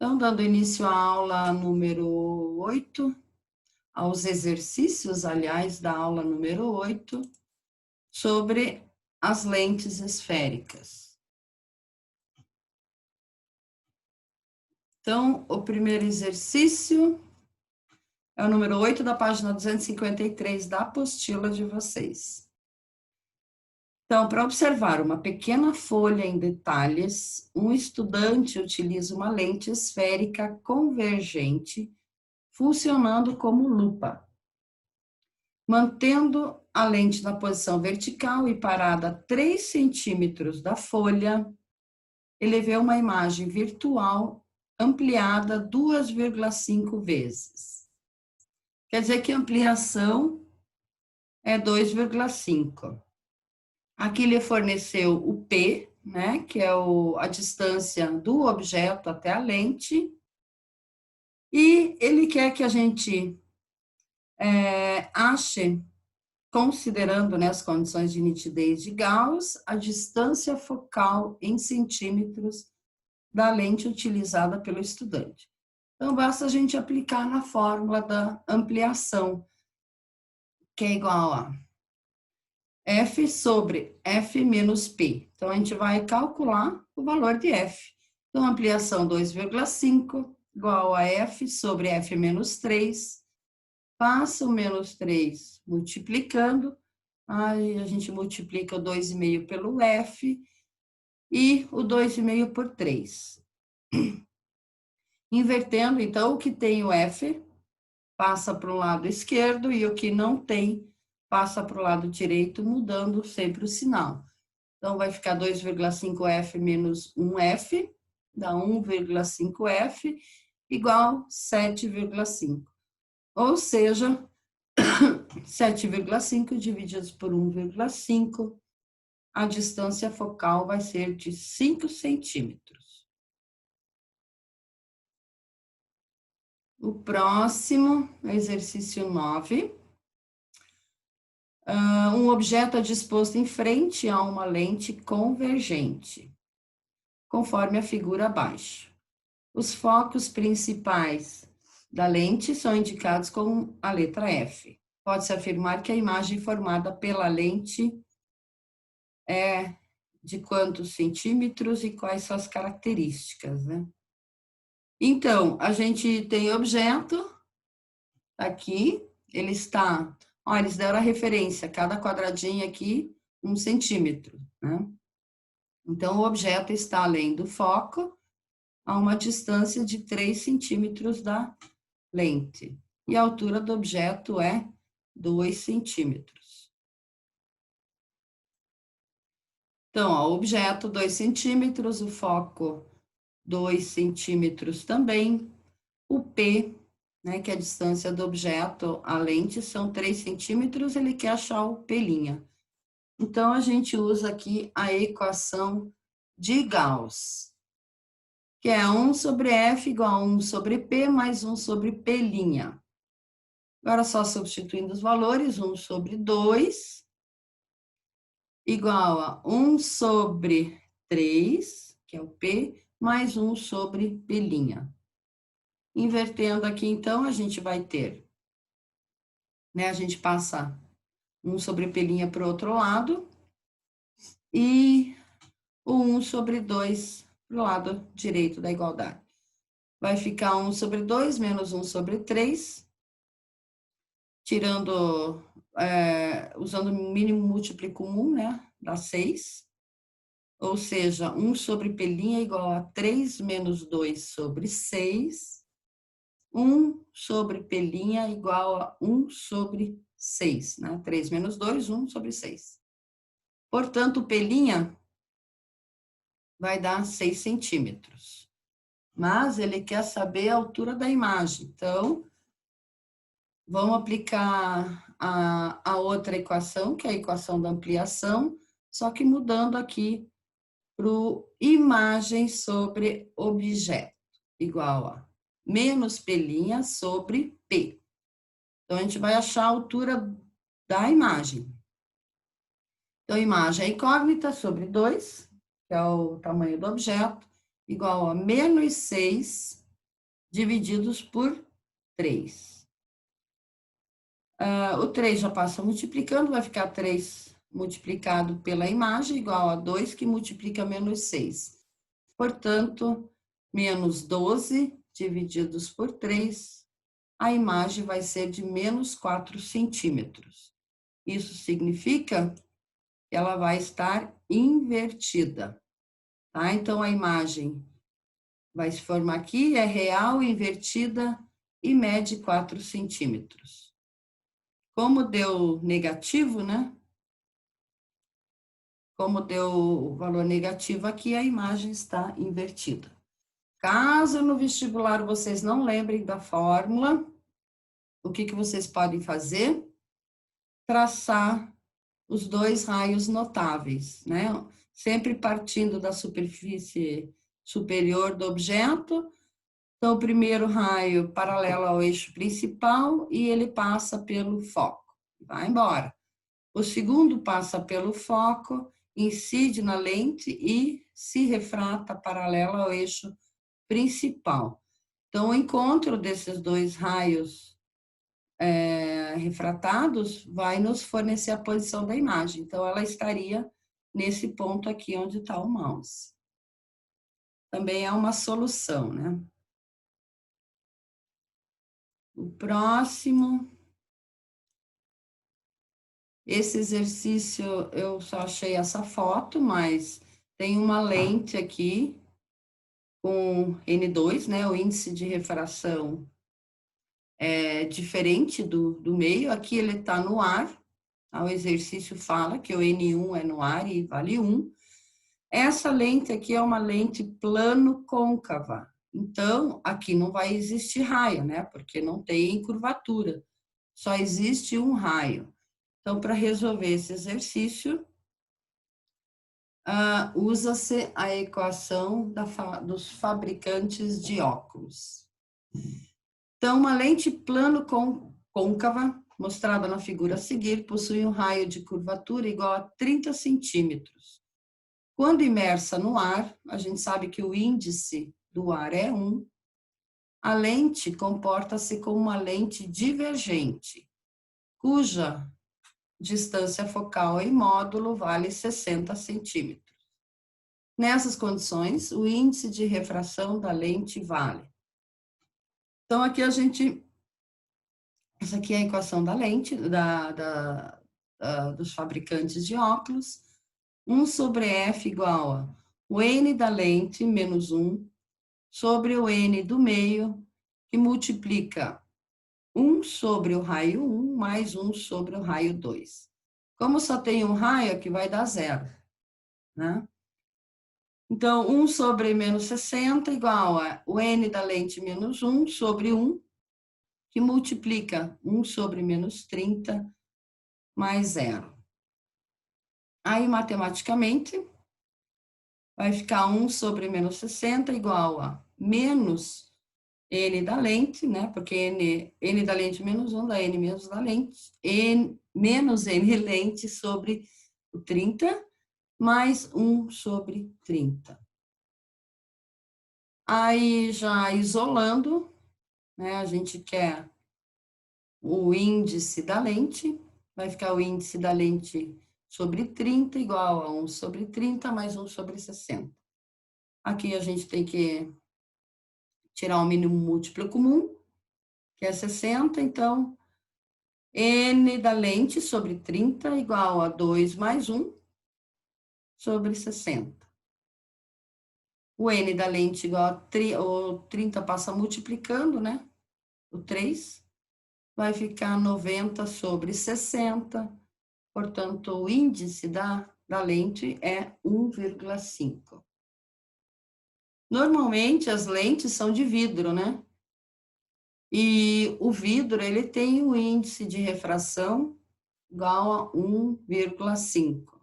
Então, dando início à aula número 8, aos exercícios, aliás, da aula número 8, sobre as lentes esféricas. Então, o primeiro exercício é o número 8 da página 253 da apostila de vocês. Então, para observar uma pequena folha em detalhes, um estudante utiliza uma lente esférica convergente funcionando como lupa. Mantendo a lente na posição vertical e parada a 3 centímetros da folha, ele vê uma imagem virtual ampliada 2,5 vezes. Quer dizer que a ampliação é 2,5. Aqui ele forneceu o P, né, que é a distância do objeto até a lente, e ele quer que a gente ache, considerando, né, as condições de nitidez de Gauss, a distância focal em centímetros da lente utilizada pelo estudante. Então, basta a gente aplicar na fórmula da ampliação, que é igual a F sobre F menos P. Então, a gente vai calcular o valor de F. Então, ampliação 2,5 igual a F sobre F menos 3. Passa o menos 3 multiplicando. Aí a gente multiplica o 2,5 pelo F e o 2,5 por 3. Invertendo, então, o que tem o F passa para o lado esquerdo e o que não tem passa para o lado direito, mudando sempre o sinal. Então, vai ficar 2,5F menos 1F, dá 1,5F, igual 7,5. Ou seja, 7,5 divididos por 1,5, a distância focal vai ser de 5 centímetros. O próximo, exercício 9. Um objeto é disposto em frente a uma lente convergente, conforme a figura abaixo. Os focos principais da lente são indicados com a letra F. Pode-se afirmar que a imagem formada pela lente é de quantos centímetros e quais são as características, né? Então, a gente tem objeto aqui, ele está, ó, eles deram a referência, cada quadradinho aqui, 1 centímetro, né? Então, o objeto está além do foco, a uma distância de 3 centímetros da lente. E a altura do objeto é 2 centímetros. Então, ó, o objeto 2 centímetros, o foco 2 centímetros também, o P, né, que é a distância do objeto à lente, são 3 centímetros, ele quer achar o P'. Então, a gente usa aqui a equação de Gauss, que é 1 sobre F igual a 1 sobre P mais 1 sobre P'. Agora, só substituindo os valores, 1 sobre 2 igual a 1 sobre 3, que é o P, mais 1 sobre P'. Invertendo aqui, então, a gente vai ter, né, a gente passa 1 sobre P' para o outro lado, e o 1 sobre 2 para o lado direito da igualdade. Vai ficar 1 sobre 2 menos 1 sobre 3, tirando, usando o mínimo múltiplo comum, né, dá 6. Ou seja, 1 sobre P' igual a 3 menos 2 sobre 6. 1 sobre P' igual a 1 sobre 6, né? 3 menos 2, 1 sobre 6. Portanto, o P' vai dar 6 centímetros. Mas ele quer saber a altura da imagem. Então, vamos aplicar a outra equação, que é a equação da ampliação, só que mudando aqui para imagem sobre objeto, igual a menos P' sobre P. Então, a gente vai achar a altura da imagem. Então, imagem é incógnita sobre 2, que é o tamanho do objeto, igual a menos 6 divididos por 3. O 3 já passa multiplicando, vai ficar 3 multiplicado pela imagem, igual a 2, que multiplica menos 6. Portanto, menos 12 divididos por 3, a imagem vai ser de menos 4 centímetros. Isso significa que ela vai estar invertida, tá? Então, a imagem vai se formar aqui, é real, invertida e mede 4 centímetros. Como deu negativo, né? Como deu valor negativo aqui, a imagem está invertida. Caso no vestibular vocês não lembrem da fórmula, o que vocês podem fazer? Traçar os dois raios notáveis, né? Sempre partindo da superfície superior do objeto. Então, o primeiro raio paralelo ao eixo principal e ele passa pelo foco, vai embora. O segundo passa pelo foco, incide na lente e se refrata paralelo ao eixo principal. Então, o encontro desses dois raios refratados vai nos fornecer a posição da imagem. Então, ela estaria nesse ponto aqui onde está o mouse. Também é uma solução, né? O próximo. Esse exercício, eu só achei essa foto, mas tem uma lente aqui com N2, né? O índice de refração é diferente do meio. Aqui ele está no ar. O exercício fala que o N1 é no ar e vale 1. Essa lente aqui é uma lente plano-côncava. Então, aqui não vai existir raio, né? Porque não tem curvatura. Só existe um raio. Então, para resolver esse exercício, usa-se a equação dos fabricantes de óculos. Então, uma lente plano-côncava, mostrada na figura a seguir, possui um raio de curvatura igual a 30 centímetros. Quando imersa no ar, a gente sabe que o índice do ar é 1, a lente comporta-se como uma lente divergente, cuja distância focal em módulo vale 60 centímetros. Nessas condições, o índice de refração da lente vale. Então, aqui essa aqui é a equação da lente, dos fabricantes de óculos. 1 sobre F igual a o N da lente menos 1 sobre o N do meio, que multiplica 1 sobre o raio 1 mais 1 sobre o raio 2. Como só tem um raio, aqui vai dar 0, né? Então, 1 sobre menos 60 igual a o N da lente menos 1 sobre 1, que multiplica 1 sobre menos 30 mais 0. Aí, matematicamente, vai ficar 1 sobre menos 60 igual a menos N da lente, né? Porque N da lente menos 1 dá N menos da lente, menos N lente sobre o 30, mais 1 sobre 30. Aí, já isolando, né? A gente quer o índice da lente, vai ficar o índice da lente sobre 30 igual a 1 sobre 30 mais 1 sobre 60. Aqui a gente tem que tirar o mínimo múltiplo comum, que é 60, então, N da lente sobre 30 igual a 2 mais 1 sobre 60. O N da lente igual a o 30 passa multiplicando, né? O 3 vai ficar 90 sobre 60, portanto, o índice da lente é 1,5. Normalmente, as lentes são de vidro, né? E o vidro, ele tem um índice de refração igual a 1,5.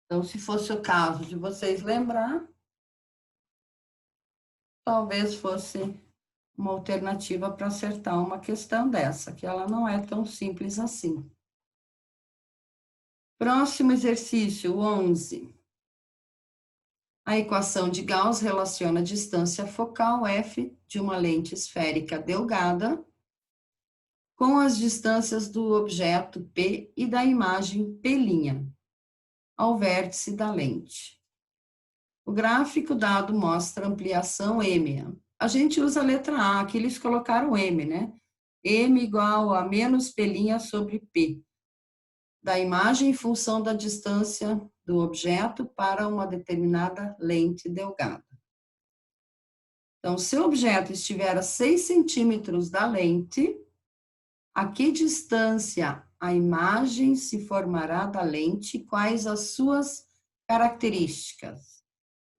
Então, se fosse o caso de vocês lembrar, talvez fosse uma alternativa para acertar uma questão dessa, que ela não é tão simples assim. Próximo exercício, 11. A equação de Gauss relaciona a distância focal f de uma lente esférica delgada com as distâncias do objeto P e da imagem P' ao vértice da lente. O gráfico dado mostra ampliação M. A gente usa a letra A, aqui eles colocaram M, né? M igual a menos P' sobre P, da imagem em função da distância do objeto para uma determinada lente delgada. Então, se o objeto estiver a 6 centímetros da lente, a que distância a imagem se formará da lente? Quais as suas características?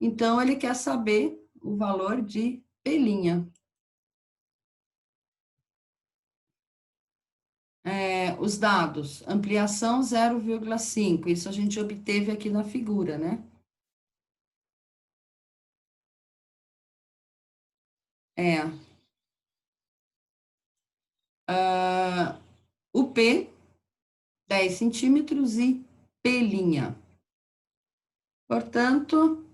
Então, ele quer saber o valor de P'. Os dados, ampliação 0,5, isso a gente obteve aqui na figura, né? O P, 10 centímetros e P'. Portanto,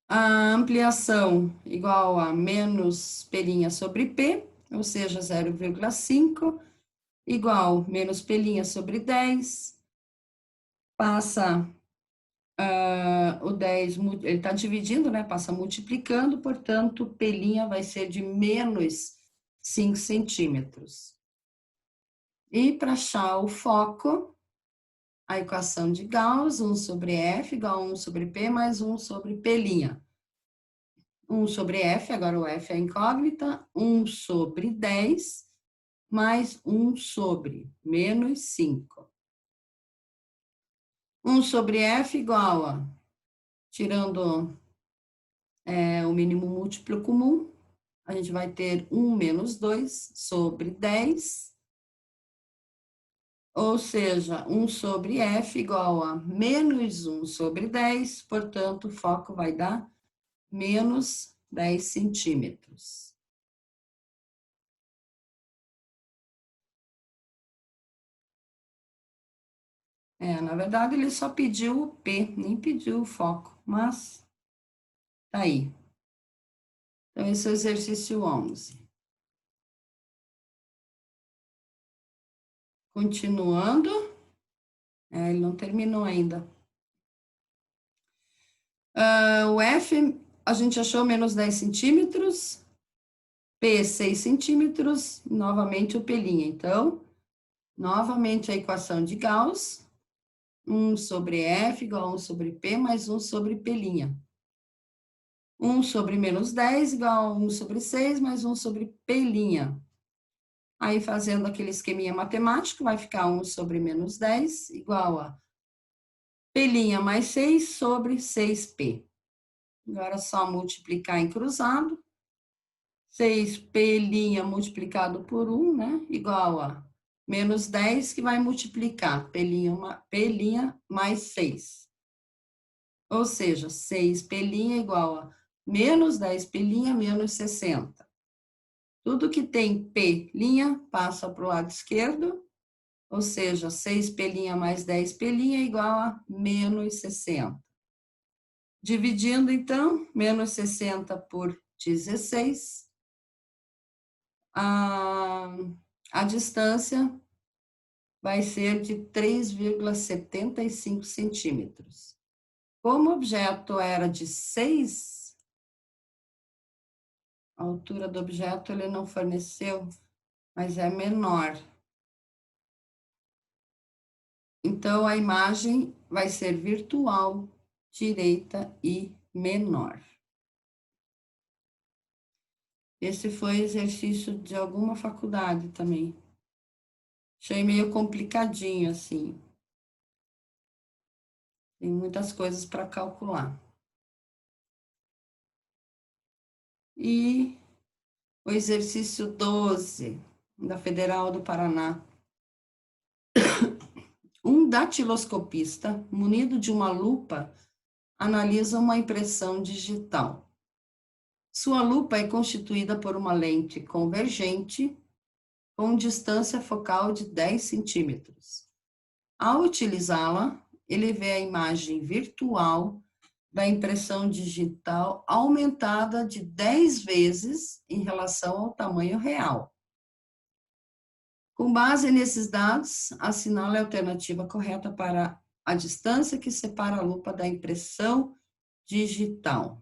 a ampliação igual a menos P' sobre P, ou seja, 0,5, igual menos P' sobre 10, passa o 10, ele está dividindo, né? Passa multiplicando, portanto, P' vai ser de menos 5 centímetros. E para achar o foco, a equação de Gauss, 1 sobre F igual a 1 sobre P mais 1 sobre P'. 1 sobre F, agora o F é incógnita, 1 sobre 10 mais 1 sobre menos 5. 1 sobre F igual a, tirando o mínimo múltiplo comum, a gente vai ter 1 menos 2 sobre 10, ou seja, 1 sobre F igual a menos 1 sobre 10, portanto, o foco vai dar menos 10 centímetros. Na verdade, ele só pediu o P, nem pediu o foco, mas tá aí. Então, esse é o exercício 11. Continuando, ele não terminou ainda. O F, a gente achou menos 10 centímetros, P 6 centímetros, novamente o P'. Então, novamente a equação de Gauss, 1 sobre F igual a 1 sobre P mais 1 sobre P'. 1 sobre menos 10 igual a 1 sobre 6 mais 1 sobre P'. Aí, fazendo aquele esqueminha matemático, vai ficar 1 sobre menos 10 igual a P' mais 6 sobre 6P. Agora, só multiplicar em cruzado. 6P' multiplicado por 1, né? Igual a menos 10, que vai multiplicar P' mais 6. Ou seja, 6P' igual a menos 10P' menos 60. Tudo que tem P' passa para o lado esquerdo, ou seja, 6P' mais 10P' igual a menos 60. Dividindo, então, menos 60 por 16, a distância vai ser de 3,75 centímetros. Como o objeto era de 6, a altura do objeto ele não forneceu, mas é menor. Então, a imagem vai ser virtual, direita e menor. Esse foi exercício de alguma faculdade também. Achei meio complicadinho, assim. Tem muitas coisas para calcular. E o exercício 12, da Federal do Paraná. Um datiloscopista, munido de uma lupa, analisa uma impressão digital. Sua lupa é constituída por uma lente convergente com distância focal de 10 centímetros. Ao utilizá-la, ele vê a imagem virtual da impressão digital aumentada de 10 vezes em relação ao tamanho real. Com base nesses dados, assinale a alternativa correta para a distância que separa a lupa da impressão digital.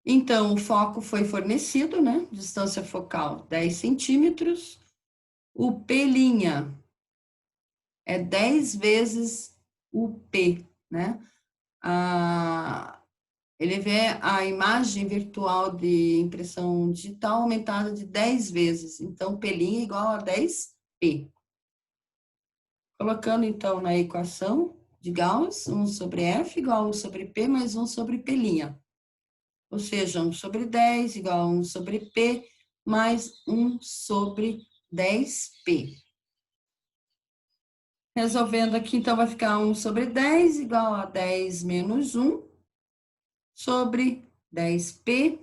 Então, o foco foi fornecido, né? Distância focal 10 centímetros. O P' é 10 vezes o P, né? Ele vê a imagem virtual de impressão digital aumentada de 10 vezes. Então, P' é igual a 10P. Colocando, então, na equação de Gauss, 1 sobre F igual a 1 sobre P mais 1 sobre P'. Ou seja, 1 sobre 10 igual a 1 sobre P mais 1 sobre 10P. Resolvendo aqui, então, vai ficar 1 sobre 10 igual a 10 menos 1 sobre 10P.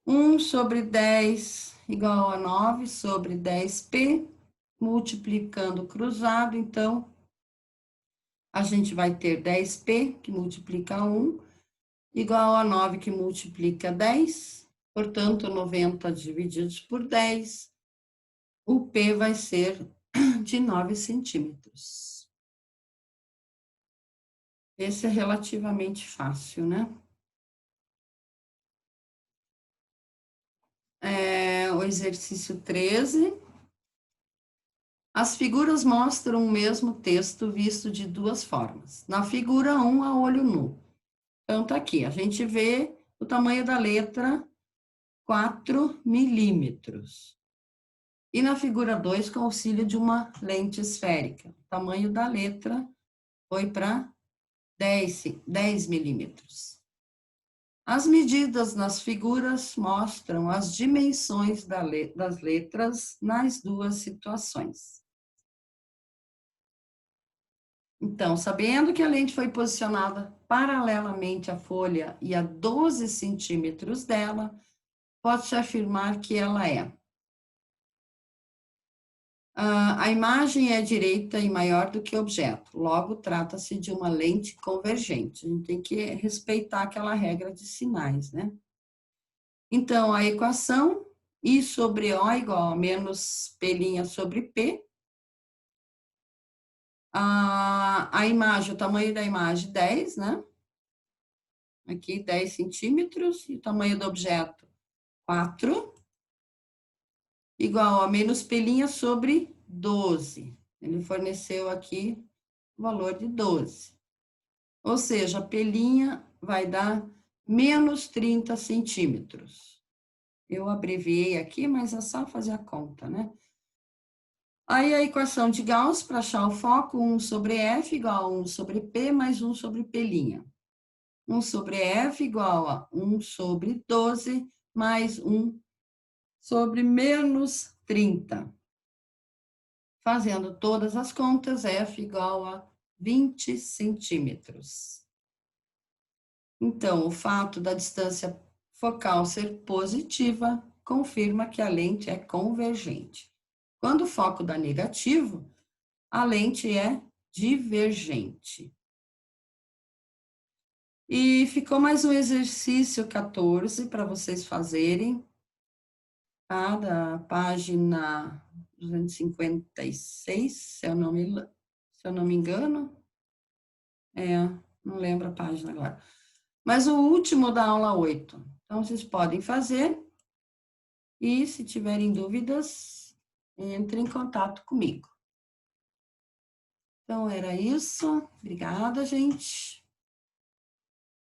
1 sobre 10 igual a 9 sobre 10P. Multiplicando cruzado, então, a gente vai ter 10P, que multiplica 1, igual a 9, que multiplica 10. Portanto, 90 divididos por 10, o P vai ser de 9 centímetros. Esse é relativamente fácil, né? O exercício 13. As figuras mostram o mesmo texto visto de duas formas. Na figura 1, a olho nu. Então, tá aqui, a gente vê o tamanho da letra 4 milímetros. E na figura 2, com auxílio de uma lente esférica. O tamanho da letra foi para 10 milímetros. As medidas nas figuras mostram as dimensões das letras nas duas situações. Então, sabendo que a lente foi posicionada paralelamente à folha e a 12 centímetros dela, pode-se afirmar que ela é. A imagem é direita e maior do que o objeto, logo trata-se de uma lente convergente. A gente tem que respeitar aquela regra de sinais, né? Então, a equação I sobre O igual a menos P' sobre P. A imagem, o tamanho da imagem, 10, né? Aqui, 10 centímetros. E o tamanho do objeto, 4. Igual a menos P' sobre 12. Ele forneceu aqui o valor de 12. Ou seja, a P' vai dar menos 30 centímetros. Eu abreviei aqui, mas é só fazer a conta, né? Aí a equação de Gauss, para achar o foco, 1 sobre F igual a 1 sobre P mais 1 sobre P'. 1 sobre F igual a 1 sobre 12 mais 1 sobre menos 30. Fazendo todas as contas, F igual a 20 centímetros. Então, o fato da distância focal ser positiva confirma que a lente é convergente. Quando o foco dá negativo, a lente é divergente. E ficou mais um exercício 14 para vocês fazerem, tá? Da página 256, se eu não me engano. Não lembro a página agora. Mas o último da aula 8. Então, vocês podem fazer. E, se tiverem dúvidas, entre em contato comigo. Então, era isso. Obrigada, gente.